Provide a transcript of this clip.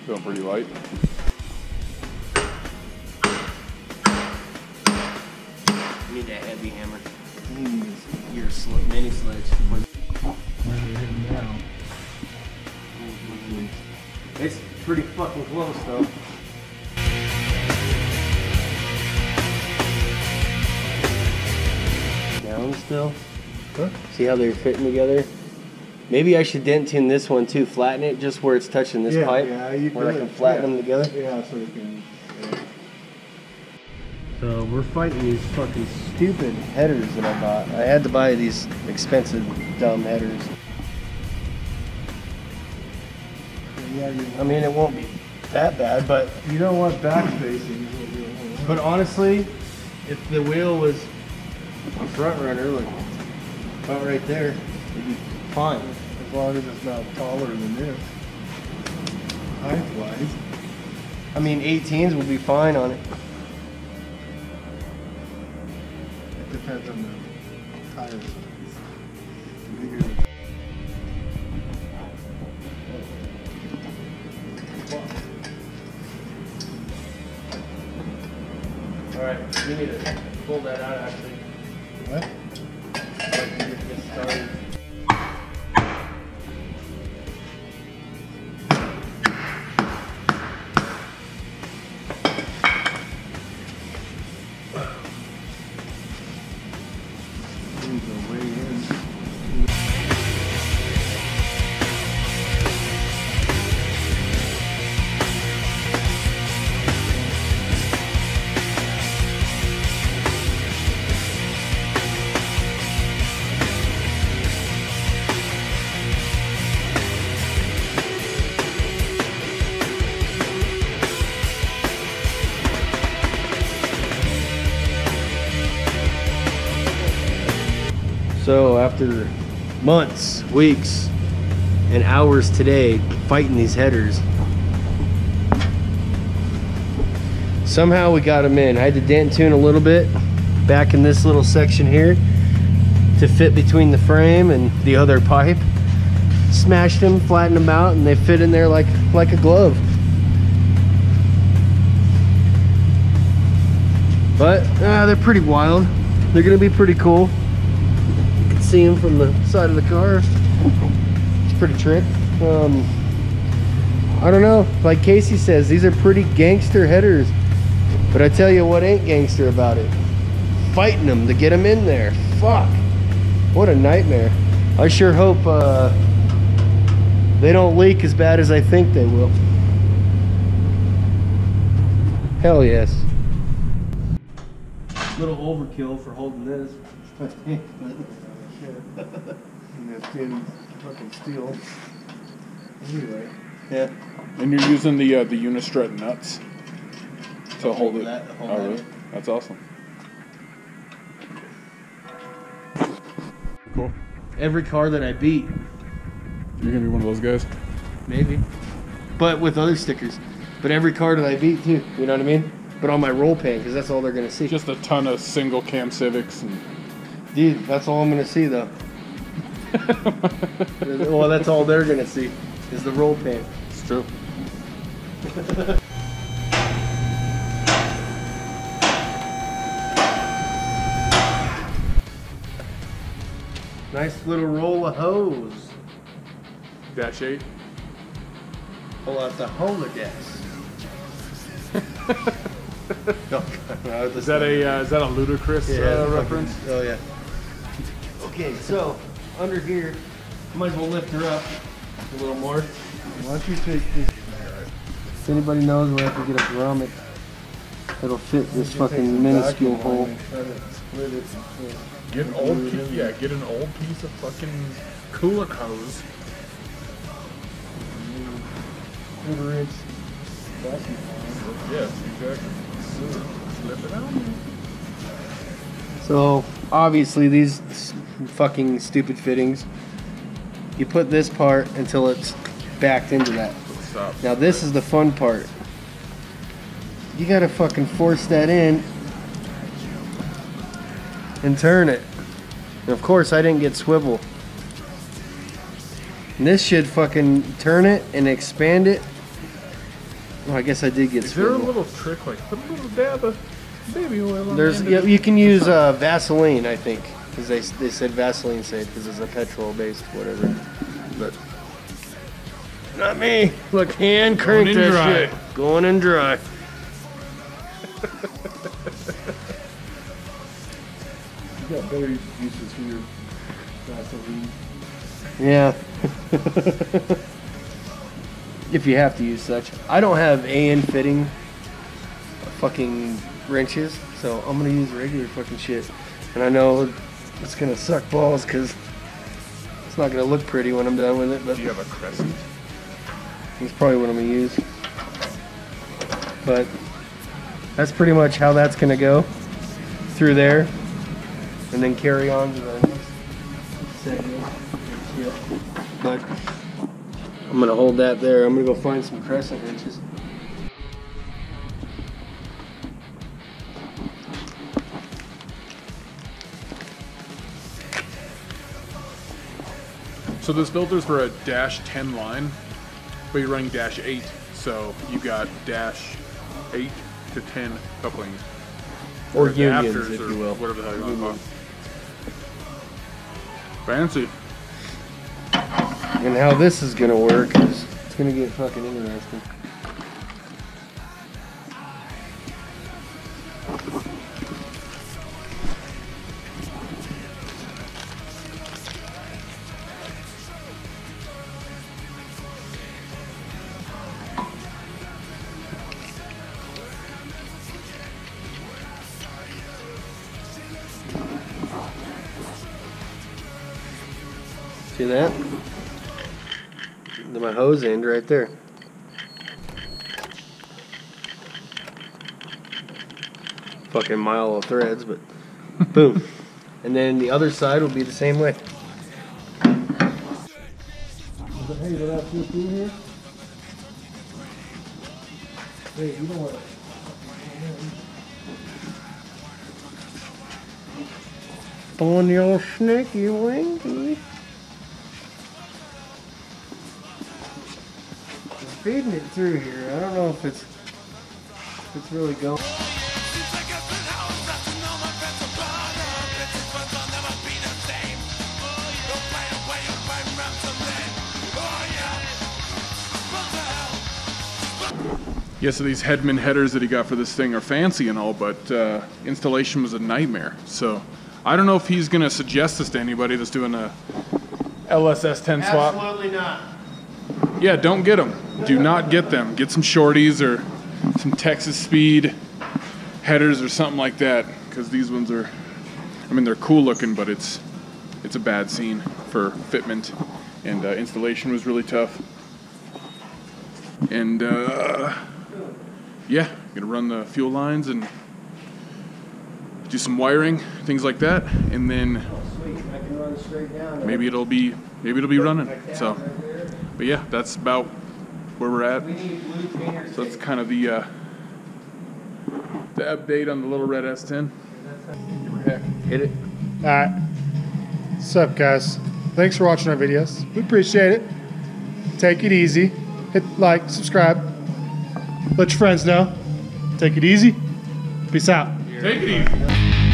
Feeling pretty light. You need that heavy hammer. You need your mini sledge. It's pretty fucking close though. Down still? Huh? See how they're fitting together? Maybe I should dent tune this one too, flatten it just where it's touching this pipe. Yeah, you where I can flatten them together. Yeah, so you can. Yeah. So we're fighting these fucking stupid headers that I bought. I had to buy these expensive, dumb headers. Yeah, I mean, it won't be that bad, but you don't want back facing. But honestly, if the wheel was a front runner, like about right there, it'd be fine. As long as it's not taller than this. Height-wise. I mean, 18s will be fine on it. It depends on the tire size. Bigger. Alright, you need to pull that out actually. What? So I can get this started. So after months, weeks, and hours today fighting these headers, somehow we got them in. I had to dent tune a little bit back in this little section here to fit between the frame and the other pipe. Smashed them, flattened them out, and they fit in there like a glove. But they're pretty wild. They're gonna be pretty cool. See them from the side of the car. It's pretty trick. I don't know, like Casey says, these are pretty gangster headers, but I tell you what ain't gangster about it, fighting them to get them in there. Fuck, what a nightmare. I sure hope they don't leak as bad as I think they will. Hell yes. Little overkill for holding this. And that thin fucking steel. Anyway. Yeah. And you're using the Unistrut nuts to hold it. Hold Oh, that. really? That's awesome. Cool. Every car that I beat, You're gonna be one of those guys. maybe, but with other stickers. But every car that I beat too, you know what I mean? But on my roll pan, because that's all they're gonna see. Just a ton of single cam Civics and. Dude, that's all I'm gonna see though. Well, that's all they're gonna see is the roll pan. It's true. Nice little roll of hose. Dash 8. Pull out the holodeck. Is that a ludicrous reference? Oh yeah. Okay, so under here, might as well lift her up a little more. Why don't you take this? If anybody knows where I can get a grommet that'll fit this fucking minuscule hole. Get an old piece, get an old piece of fucking cooler hose. Quarter-inch. Yes, exactly. Slip it out. So obviously these fucking stupid fittings, you put this part until it's backed into that. Stop. Now this is the fun part. You gotta fucking force that in and turn it. And of course I didn't get swivel. And this should fucking turn it and expand it Oh, I guess I did get Is there a swivel. little trick, like put a little dab of baby oil on There's the end yeah, of it? you can use Vaseline, I think, because they said Vaseline safe because it's a petrol based whatever. But not me. Look, hand crank in that dry. shit. Going in dry. You got better uses for your Vaseline. Yeah. If you have to use such. I don't have AN fitting fucking wrenches, so I'm gonna use regular fucking shit. And I know it's gonna suck balls because it's not gonna look pretty when I'm done with it, but Do you have a crescent? it's probably what I'm gonna use. But that's pretty much how that's gonna go through there, and then carry on to the next segment. Yep. But I'm gonna hold that there. I'm gonna go find some crescent wrenches. So this filter's for a -10 line, but you're running -8, so you got -8 to 10 couplings. Or adapters unions, if or you will. whatever the hell you want to call it. Fancy. And how this is gonna work is it's gonna get fucking interesting. See that? My hose end right there. Fucking mile of threads, but boom. And then the other side will be the same way. Hey, you don't have to through here? Hey, you know what? On your sneaky winky. Feeding it through here. I don't know if it's really going. Yeah, so these Headman headers that he got for this thing are fancy and all, but installation was a nightmare. So I don't know if he's gonna suggest this to anybody that's doing a LSx S10 swap. Absolutely not. Yeah, don't get them. Do not get them. Get some shorties or some Texas Speed headers or something like that, because these ones are, I mean, they're cool looking, but it's a bad scene for fitment, and installation was really tough. And yeah, gonna run the fuel lines and do some wiring, things like that, and then Sweet, I can run straight down. maybe it'll be running. So, but yeah, that's about where we're at. We need blue painter. So that's kind of the update on the little red S10. Hit it. Alright. What's up, guys? Thanks for watching our videos. We appreciate it. Take it easy. Hit like, subscribe. Let your friends know. Take it easy. Peace out. Take it easy.